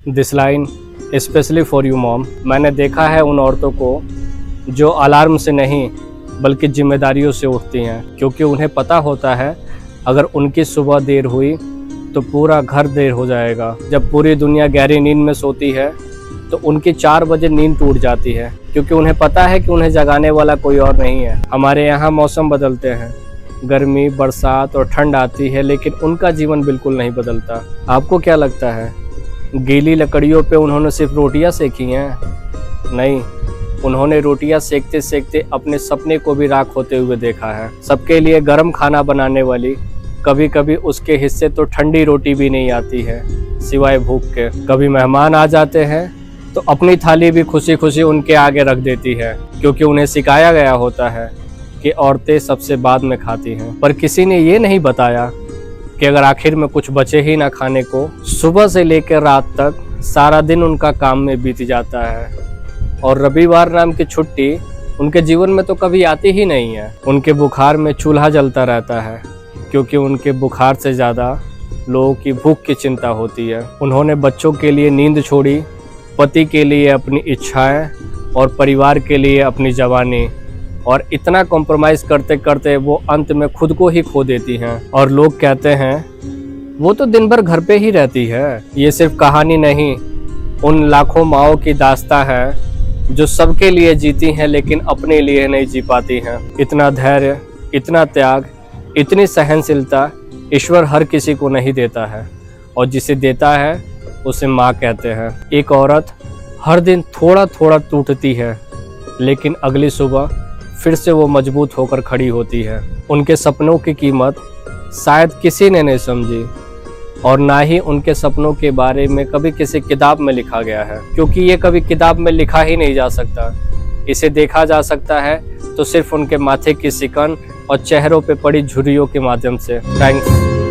This line specially for you mom. मैंने देखा है उन औरतों को जो अलार्म से नहीं बल्कि जिम्मेदारियों से उठती हैं, क्योंकि उन्हें पता होता है अगर उनकी सुबह देर हुई तो पूरा घर देर हो जाएगा। जब पूरी दुनिया गहरी नींद में सोती है तो उनकी 4 बजे नींद टूट जाती है, क्योंकि उन्हें पता है कि उन्हें जगाने वाला कोई और नहीं है। हमारे यहाँ मौसम बदलते हैं, गर्मी, बरसात और ठंड आती है, लेकिन उनका जीवन बिल्कुल नहीं बदलता। आपको क्या लगता है गीली लकड़ियों पे उन्होंने सिर्फ रोटियां सेकी हैं? नहीं, उन्होंने रोटियां सेकते सेकते अपने सपने को भी राख होते हुए देखा है। सबके लिए गर्म खाना बनाने वाली कभी कभी उसके हिस्से तो ठंडी रोटी भी नहीं आती है सिवाय भूख के। कभी मेहमान आ जाते हैं तो अपनी थाली भी खुशी खुशी उनके आगे रख देती है, क्योंकि उन्हें सिखाया गया होता है कि औरतें सबसे बाद में खाती हैं। पर किसी ने ये नहीं बताया कि अगर आखिर में कुछ बचे ही ना खाने को, सुबह से लेकर रात तक सारा दिन उनका काम में बीत जाता है और रविवार नाम की छुट्टी उनके जीवन में तो कभी आती ही नहीं है। उनके बुखार में चूल्हा जलता रहता है, क्योंकि उनके बुखार से ज़्यादा लोगों की भूख की चिंता होती है। उन्होंने बच्चों के लिए नींद छोड़ी, पति के लिए अपनी इच्छाएं और परिवार के लिए अपनी जवानी, और इतना कॉम्प्रोमाइज़ करते करते वो अंत में खुद को ही खो देती हैं। और लोग कहते हैं वो तो दिन भर घर पे ही रहती है। ये सिर्फ कहानी नहीं, उन लाखों माँओं की दास्तां है जो सबके लिए जीती हैं लेकिन अपने लिए नहीं जी पाती हैं। इतना धैर्य, इतना त्याग, इतनी सहनशीलता ईश्वर हर किसी को नहीं देता है, और जिसे देता है उसे माँ कहते हैं। एक औरत हर दिन थोड़ा थोड़ा टूटती है, लेकिन अगली सुबह फिर से वो मजबूत होकर खड़ी होती है। उनके सपनों की कीमत शायद किसी ने नहीं समझी, और ना ही उनके सपनों के बारे में कभी किसी किताब में लिखा गया है, क्योंकि ये कभी किताब में लिखा ही नहीं जा सकता। इसे देखा जा सकता है तो सिर्फ उनके माथे की सिकन और चेहरों पे पड़ी झुर्रियों के माध्यम से। थैंक्स।